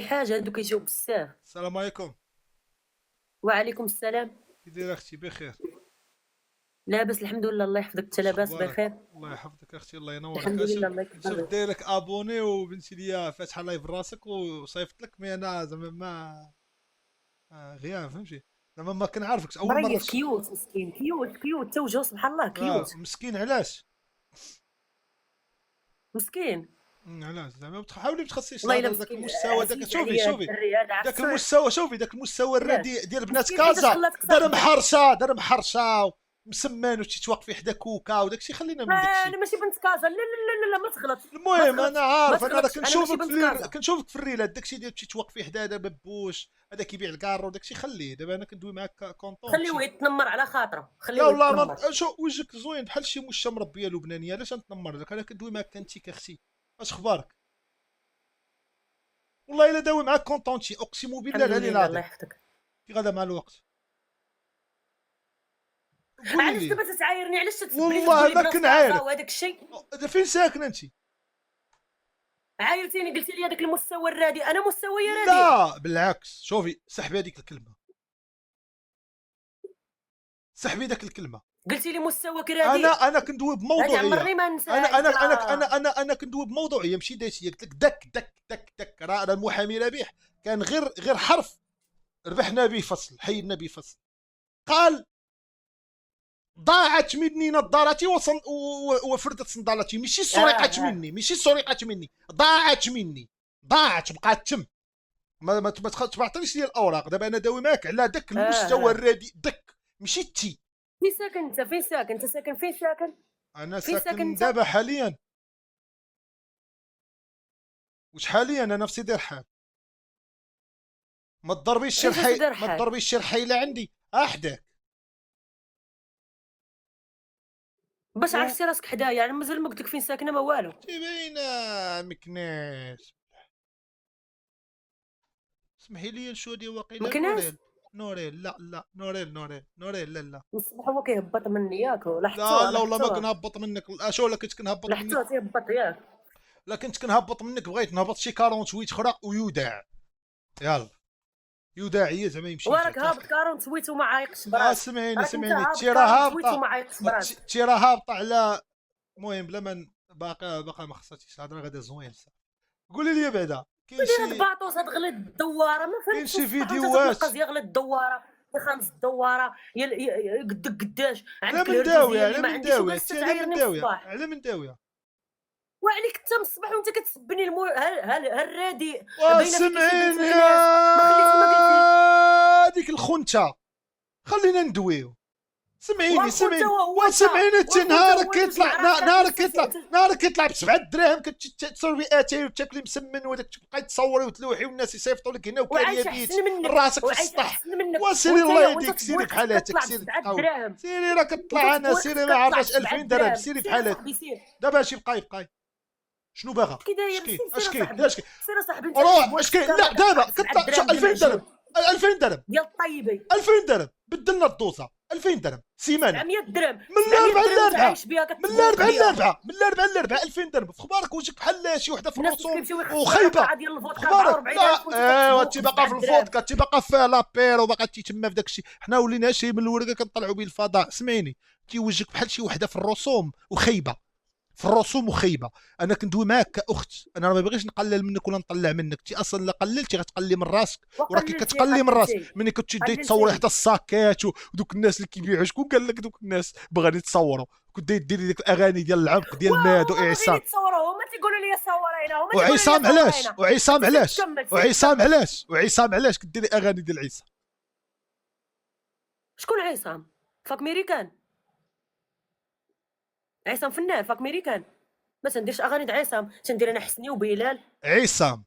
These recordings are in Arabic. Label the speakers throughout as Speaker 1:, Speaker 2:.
Speaker 1: شي حاجه هادو كيجيو بزاف.
Speaker 2: السلام عليكم.
Speaker 1: وعليكم السلام.
Speaker 2: كي دايره اختي؟ بخير.
Speaker 1: لاباس الحمد لله، الله يحفظك. انت
Speaker 2: واش
Speaker 1: لاباس
Speaker 2: اخبارك؟
Speaker 1: بخير؟
Speaker 2: الله يحفظك اختي، الله ينورك.
Speaker 1: الحمد لله
Speaker 2: شوف،
Speaker 1: الله
Speaker 2: شوف
Speaker 1: يكبر.
Speaker 2: دايرك ابوني وبنتي ليا فاتحه لايف راسك وصيفط لك، مي انا زعما ما غياب فهمتي، زعما ما كنعرفكش اول مره
Speaker 1: ظريف كيوت مسكين، كيوت كيوت توجه سبحان الله كيوت
Speaker 2: مسكين علاش؟
Speaker 1: مسكين.
Speaker 2: علاش زعما حاولي ما تخصيش
Speaker 1: والله الا
Speaker 2: تهضر ذاك
Speaker 1: مسكين،
Speaker 2: المستوى داك.
Speaker 1: عزيز
Speaker 2: شوفي
Speaker 1: عليا
Speaker 2: شوفي
Speaker 1: الدري هذا
Speaker 2: ذاك
Speaker 1: عرفتو.
Speaker 2: المستوى، شوفي ذاك المستوى
Speaker 1: علاش
Speaker 2: الرديء ديال بنات
Speaker 1: مسكين حيتاش
Speaker 2: كازا،
Speaker 1: خلاتك
Speaker 2: دار
Speaker 1: صاحبك؟
Speaker 2: محرشه، دار محرشه مسمان وتتوقفي حدا كوكا وداكشي، خلينا من داكشي.
Speaker 1: انا ماشي بنت كازا، لا لا لا لا، ما تغلطش ما
Speaker 2: المهم
Speaker 1: تغلطش
Speaker 2: انا
Speaker 1: ما
Speaker 2: عارف، انا راه
Speaker 1: تغلطش، انا ماشي
Speaker 2: كنشوفك
Speaker 1: بنت كازا.
Speaker 2: كنشوفك في الريلات داكشي ديال تيتوقف في حدا، هذا ببوش هذا كيبيع الكارو داكشي خليه. دابا انا كندوي معاك
Speaker 1: خليه
Speaker 2: كونطونتشي.
Speaker 1: يتنمر على خاطره،
Speaker 2: لا
Speaker 1: خليه
Speaker 2: والله
Speaker 1: يتنمر.
Speaker 2: ما شو وجهك زوين بحال شي مشه مربيه لبنانيه، علاش نتنمر لك؟ انا كندوي معاك كنتي كاختي، اش اخبارك؟ والله الا داوي معاك كونطونتشي، اقسم بالله
Speaker 1: الحمد
Speaker 2: العلي
Speaker 1: لله الله
Speaker 2: العظيم.
Speaker 1: يحفظك.
Speaker 2: كي غدا مع الوقت؟ قولي
Speaker 1: علاش
Speaker 2: لي.
Speaker 1: دابا تتعايرني؟ علاش تتسبني
Speaker 2: والله
Speaker 1: تقولي
Speaker 2: ما
Speaker 1: بنات كازا
Speaker 2: كنعايرك.
Speaker 1: وهذاك الشيء؟
Speaker 2: فين ساكنه انت؟
Speaker 1: عايرتيني قلتي لي هذاك المستوى الرادي، انا مستوية رادي.
Speaker 2: لا بالعكس، شوفي سحبي هذيك الكلمه، سحبي ذاك الكلمه.
Speaker 1: قلتي لي مستواك رادي.
Speaker 2: انا كندوي
Speaker 1: هذه
Speaker 2: بموضوعيه.
Speaker 1: عمري ما
Speaker 2: انا
Speaker 1: نساها
Speaker 2: انا
Speaker 1: انت
Speaker 2: انا انا
Speaker 1: راه.
Speaker 2: انا كندوي بموضوعيه ماشي دايتيه. قلت لك دك راه المحامي ربيح كان غير حرف ربحنا به فصل، حيدنا به فصل. قال ضاعت مني نظارتي وفردت صندالتي. ماشي سرقت مني، ماشي سرقت مني، ضاعت مني، ضاعت بقات تم. ما تبعطينيش لي الاوراق. دابا انا داوي معاك على داك المستوى الرديء دك، ماشي تي.
Speaker 1: فين ساكن انت؟ فين ساكن انت؟ ساكن فين ساكن؟
Speaker 2: انا
Speaker 1: فين ساكن
Speaker 2: ساكن
Speaker 1: انت؟
Speaker 2: دابا حاليا. واش حاليا؟ انا في سيدي الرحال. ما تضربيش
Speaker 1: فين في
Speaker 2: شرحي،
Speaker 1: سيدي
Speaker 2: ما
Speaker 1: الرحال؟
Speaker 2: تضربيش شرحي لعندي احداك.
Speaker 1: باش عرفتي راسك حدايا، يعني مازال ما قلت لك فين ساكنه ما والو.
Speaker 2: تبينا مكناس. اسمحي لي شودي وقيله
Speaker 1: مكناس
Speaker 2: نوريل. نوريل لا نوريل لا
Speaker 1: الصباح هو كيهبط مني ياك،
Speaker 2: لا
Speaker 1: لاحظتوها
Speaker 2: لا والله ما
Speaker 1: لاحظتوها
Speaker 2: كنهبط منك. شو لا كنت كنهبط منك؟
Speaker 1: لاحظتوها تيهبط ياك.
Speaker 2: لا كنت كنهبط منك، بغيت نهبط شي 48 اخرى ويوداع. يلا يوداعيه زعما يمشي
Speaker 1: وراك
Speaker 2: يجي
Speaker 1: هابط كارون تويت وما عايقش براسك.
Speaker 2: سمعيني
Speaker 1: راك انت
Speaker 2: سمعيني،
Speaker 1: هابط
Speaker 2: تي راه
Speaker 1: كارون تويت
Speaker 2: هابطه.
Speaker 1: وما عايقش براسك.
Speaker 2: تي راه هابطه على. المهم بلا ما باقا ما خصهاش الهضره غدا زوين. قولي لي بعدا كاين
Speaker 1: ودير هاد
Speaker 2: شي،
Speaker 1: باطوس هاد غلط الدواره، ما
Speaker 2: كاين
Speaker 1: فهمتش
Speaker 2: شي
Speaker 1: الصباح وانت
Speaker 2: فيديوهات.
Speaker 1: تنقز يا غلط الدواره يا خامس الدواره يا قداش
Speaker 2: على
Speaker 1: عندك
Speaker 2: من داويه،
Speaker 1: الهردوزيه
Speaker 2: على
Speaker 1: اللي ما
Speaker 2: من
Speaker 1: عنديش
Speaker 2: داويه
Speaker 1: وجالس
Speaker 2: تي، على من
Speaker 1: تعايرني من
Speaker 2: داويه،
Speaker 1: الصباح.
Speaker 2: على من داويه.
Speaker 1: وعليك حتى من الصباح وانت كتسبني هالرادي باينه فيك شي بنت
Speaker 2: واسمعيني
Speaker 1: مكناس. ما خليتي ما قلتي
Speaker 2: هذيك الخنته، خلينا ندويو. سمعيني
Speaker 1: والخنته
Speaker 2: سمعيني
Speaker 1: وهو انت،
Speaker 2: وسمعيني انت.
Speaker 1: والخنته
Speaker 2: نهارك
Speaker 1: هو انت
Speaker 2: يطلع،
Speaker 1: مع راسك
Speaker 2: نهارك يطلع ب7 دراهم كتصوري اتاي وتاكلي مسمن وداك تبقاي تصوري وتلوحي والناس يصيفطوا لك هنا
Speaker 1: وعايشه
Speaker 2: وكريابيت
Speaker 1: احسن منك،
Speaker 2: راسك في
Speaker 1: وعايشه
Speaker 2: السطح.
Speaker 1: احسن منك.
Speaker 2: وسيري
Speaker 1: وانت
Speaker 2: الله
Speaker 1: وانت
Speaker 2: يهديك، سيري
Speaker 1: تبويك
Speaker 2: بحالاتك،
Speaker 1: كتطلع
Speaker 2: سيري
Speaker 1: ب7
Speaker 2: تقاوي.
Speaker 1: دراهم.
Speaker 2: سيري راه كطلع انا،
Speaker 1: تبويك
Speaker 2: سيري ما
Speaker 1: كتطلع
Speaker 2: عرفاش
Speaker 1: ب7
Speaker 2: 2000 درهم،
Speaker 1: دراهم.
Speaker 2: سيري
Speaker 1: سير
Speaker 2: بحالاتك.
Speaker 1: صاحبي سير.
Speaker 2: دابا اش بقاي شنو باغا؟
Speaker 1: كي
Speaker 2: اش
Speaker 1: داير؟
Speaker 2: كاين
Speaker 1: سير
Speaker 2: اش
Speaker 1: سير
Speaker 2: كاين
Speaker 1: صاحبي،
Speaker 2: اش كاين؟
Speaker 1: سير صاحبي. انت
Speaker 2: روح
Speaker 1: تبويك
Speaker 2: اش كاين؟
Speaker 1: كامل
Speaker 2: لا دابا
Speaker 1: كتطلع ب7
Speaker 2: شو
Speaker 1: دراهم ديال
Speaker 2: 2000 درهم،
Speaker 1: العجول
Speaker 2: 2000 درهم،
Speaker 1: ديال الطيبي.
Speaker 2: 2000 درهم بدلنا الدوسه. 2000 درهم سيمانه.
Speaker 1: 700 درهم.
Speaker 2: من
Speaker 1: 700
Speaker 2: الاربعه
Speaker 1: درهم انت
Speaker 2: للاربعه،
Speaker 1: عايش بها
Speaker 2: من
Speaker 1: كتبوق
Speaker 2: الاربعه
Speaker 1: بها.
Speaker 2: للاربعه، من الاربعه للاربعه 2000 درهم. في خبارك وجهك بحال شي وحده في
Speaker 1: الناس اللي
Speaker 2: الرسوم
Speaker 1: كيمشيو يخصوا
Speaker 2: وخايبه.
Speaker 1: قطعه ديال الفودكا
Speaker 2: خبارك
Speaker 1: 44000
Speaker 2: لا.
Speaker 1: وانت
Speaker 2: ايوا
Speaker 1: كتبوق
Speaker 2: تي
Speaker 1: ب
Speaker 2: باقا
Speaker 1: 7
Speaker 2: في
Speaker 1: دراهم.
Speaker 2: الفودكا، تي باقا في لابير وباقا تيتما في داك الشيء. حنا ولينا شي من الورقه كنطلعوا به الفضاء. سمعيني تي وجهك بحال شي وحده في الرسوم وخايبه، في الرسوم وخايبه. انا كندوي معاك كاخت، انا ما بغيتش نقلل منك ولا نطلع منك. تي اصلا لا قللتي غتقلي من راسك، وراكي
Speaker 1: وقللتي
Speaker 2: كتقلي من راسك.
Speaker 1: قللتي
Speaker 2: ملي كنتي داي تصوري
Speaker 1: قللتي.
Speaker 2: حتى الساكات ودوك الناس اللي كيبيعوا. شكون قال لك دوك الناس بغاو يتصوروا؟ كنت ديري ديك الاغاني ديال العمق ديال ماد
Speaker 1: وهما باغيين
Speaker 2: وعصام.
Speaker 1: يتصوروا، هما تيقولوا لي صورينا، هما تيقولوا لي
Speaker 2: وعصام علاش؟
Speaker 1: صورينا.
Speaker 2: وعصام
Speaker 1: سير
Speaker 2: علاش؟
Speaker 1: تكمل، سير
Speaker 2: وعصام
Speaker 1: تكمل.
Speaker 2: علاش؟ وعصام علاش كديري اغاني ديال عصام؟
Speaker 1: شكون عصام؟ فاك ميريكان. عصام فنان فاك ميريكان. ما تنديرش اغاني د عصام، تندير انا حسني وبلال.
Speaker 2: عصام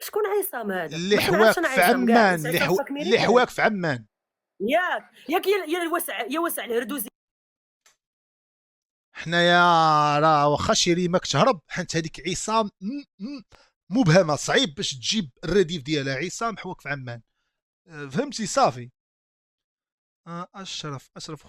Speaker 1: شكون عصام هذا؟
Speaker 2: اللي
Speaker 1: ما كنعرفش
Speaker 2: حواك
Speaker 1: انا
Speaker 2: في
Speaker 1: عصام كاع.
Speaker 2: عمان،
Speaker 1: عصام فاك
Speaker 2: اللي
Speaker 1: ميريكان
Speaker 2: حواك في عمان.
Speaker 1: ياك يا الوسع يا وسع الهردوزي.
Speaker 2: حنايا راه واخا شي ريماك تهرب، حيت هذيك عصام مبهمه، صعيب باش تجيب الرديف ديالها. عصام حواك في عمان، فهمتي؟ صافي. اشرف